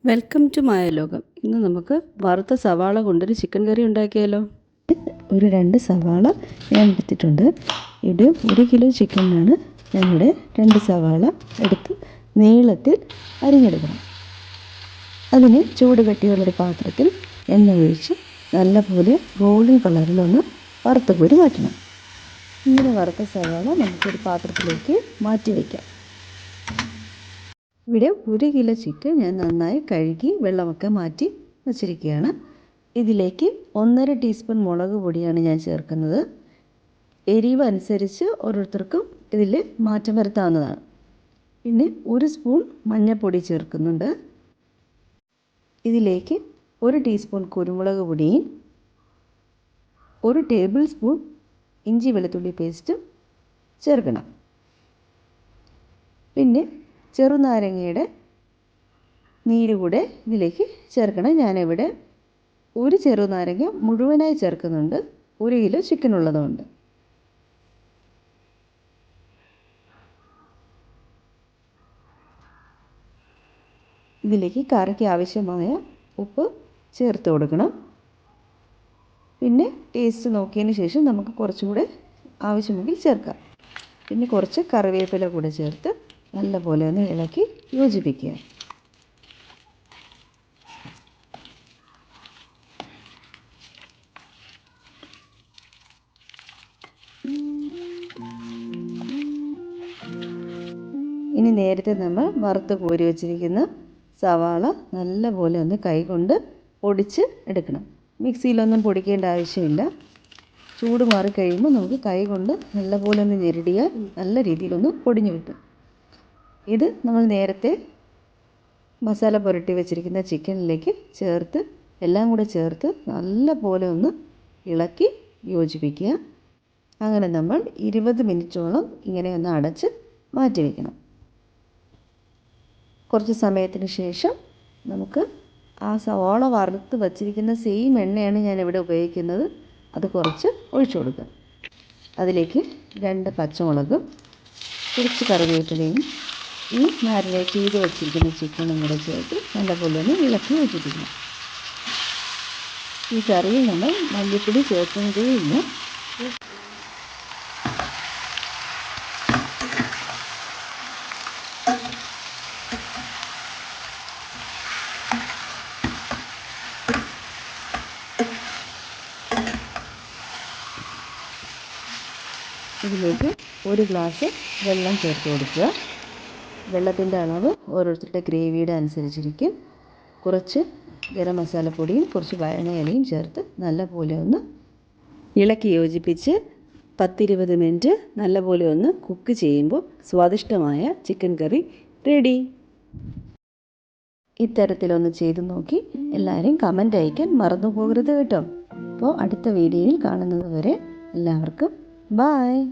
Welcome to മായലോകം. ഇന്ന് നമുക്ക് വറുത്ത സവാള കൊണ്ടൊരു ചിക്കൻ കറി ഉണ്ടാക്കിയാലോ. ഒരു 2 സവാള ഞാൻ എടുത്തിട്ടുണ്ട്. ഇത് 1 കിലോ ചിക്കനാണ് ഞാനിവിടെ 2 സവാള എടുത്ത് നീളത്തിൽ അരിഞ്ഞെടുക്കണം. അതിന് ചൂട് കട്ടിയുള്ളൊരു പാത്രത്തിൽ എണ്ണ ഒഴിച്ച് നല്ലപോലെ ഗോൾഡൻ കളറിലൊന്ന് വറുത്ത് കോരി മാറ്റണം. ഇങ്ങനെ വറുത്ത സവാള നമുക്കൊരു പാത്രത്തിലേക്ക് മാറ്റി വയ്ക്കാം. ഇവിടെ 1 കിലോ ചിക്കൻ ഞാൻ നന്നായി കഴുകി വെള്ളമൊക്കെ മാറ്റി വച്ചിരിക്കുകയാണ്. ഇതിലേക്ക് 1.5 ടീസ്പൂൺ മുളക് പൊടിയാണ് ഞാൻ ചേർക്കുന്നത്. എരിവ് അനുസരിച്ച് ഓരോരുത്തർക്കും ഇതിൽ മാറ്റം വരുത്താവുന്നതാണ്. പിന്നെ 1 സ്പൂൺ മഞ്ഞൾപ്പൊടി ചേർക്കുന്നുണ്ട്. ഇതിലേക്ക് 1 ടീസ്പൂൺ കുരുമുളക് പൊടിയും 1 ടേബിൾ സ്പൂൺ ഇഞ്ചി വെളുത്തുള്ളി പേസ്റ്റും ചേർക്കണം. പിന്നെ ചെറുനാരങ്ങയുടെ നീര് കൂടെ ഇതിലേക്ക് ചേർക്കണം. ഞാനിവിടെ 1 ചെറുനാരങ്ങ മുഴുവനായി ചേർക്കുന്നുണ്ട്, 1 കിലോ ചിക്കൻ ഉള്ളതുകൊണ്ട്. ഇതിലേക്ക് കറിക്ക് ആവശ്യമായ ഉപ്പ് ചേർത്ത് കൊടുക്കണം. പിന്നെ ടേസ്റ്റ് നോക്കിയതിന് ശേഷം നമുക്ക് കുറച്ചുകൂടെ ആവശ്യമെങ്കിൽ ചേർക്കാം. പിന്നെ കുറച്ച് കറിവേപ്പില കൂടെ ചേർത്ത് നല്ലപോലെ ഒന്ന് ഇളക്കി യോജിപ്പിക്കുക. ഇനി നേരത്തെ നമ്മൾ വറുത്ത് കോരി വച്ചിരിക്കുന്ന സവാള നല്ലപോലെ ഒന്ന് കൈകൊണ്ട് പൊടിച്ച് എടുക്കണം. മിക്സിയിലൊന്നും പൊടിക്കേണ്ട ആവശ്യമില്ല. ചൂട് മാറി കഴിയുമ്പോൾ നമുക്ക് കൈ കൊണ്ട് നല്ലപോലെ ഒന്ന് ഞെരടിയാൽ നല്ല രീതിയിലൊന്ന് പൊടിഞ്ഞു കിട്ടും. ഇത് നമ്മൾ നേരത്തെ മസാല പുരട്ടി വെച്ചിരിക്കുന്ന ചിക്കനിലേക്ക് ചേർത്ത് എല്ലാം കൂടെ ചേർത്ത് നല്ലപോലെ ഒന്ന് ഇളക്കി യോജിപ്പിക്കുക. അങ്ങനെ നമ്മൾ 20 മിനിറ്റോളം ഇങ്ങനെ ഒന്ന് അടച്ച് മാറ്റി വയ്ക്കണം. കുറച്ച് സമയത്തിന് ശേഷം നമുക്ക് ആ സവാള വറുത്ത് വച്ചിരിക്കുന്ന സെയിം എണ്ണയാണ് ഞാനിവിടെ ഉപയോഗിക്കുന്നത്. അത് കുറച്ച് ഒഴിച്ചു കൊടുക്കുക. അതിലേക്ക് 2 പച്ചമുളകും കുറച്ച് കറിവേപ്പിലയും ഈ മാരിനേറ്റ് ചെയ്ത് വച്ചിരിക്കുന്ന ചിക്കനും കൂടെ ചേർത്ത് നല്ലപോലെ ഒന്ന് ഇളക്കി യോജിപ്പിക്കണം. ഈ കറിയിൽ നമ്മൾ മല്ലിപ്പൊടി ചേർക്കുന്നതേയില്ല. ഇതിലേക്ക് 1 ഗ്ലാസ് വെള്ളം ചേർത്ത് കൊടുക്കുക. വെള്ളത്തിൻ്റെ അളവ് ഓരോരുത്തരുടെ ഗ്രേവിയുടെ അനുസരിച്ചിരിക്കും. കുറച്ച് ഗരം മസാലപ്പൊടിയും കുറച്ച് വഴന ഇലയും ചേർത്ത് നല്ലപോലെ ഒന്ന് ഇളക്കി യോജിപ്പിച്ച് 10-20 മിനിറ്റ് നല്ലപോലെ ഒന്ന് കുക്ക് ചെയ്യുമ്പോൾ സ്വാദിഷ്ടമായ ചിക്കൻ കറി റെഡി. ഇത്തരത്തിലൊന്ന് ചെയ്ത് നോക്കി എല്ലാവരും കമൻ്റ് അയക്കാൻ മറന്നു പോകരുത് കേട്ടോ. അപ്പോൾ അടുത്ത വീഡിയോയിൽ കാണുന്നത് വരെ എല്ലാവർക്കും ബായ്.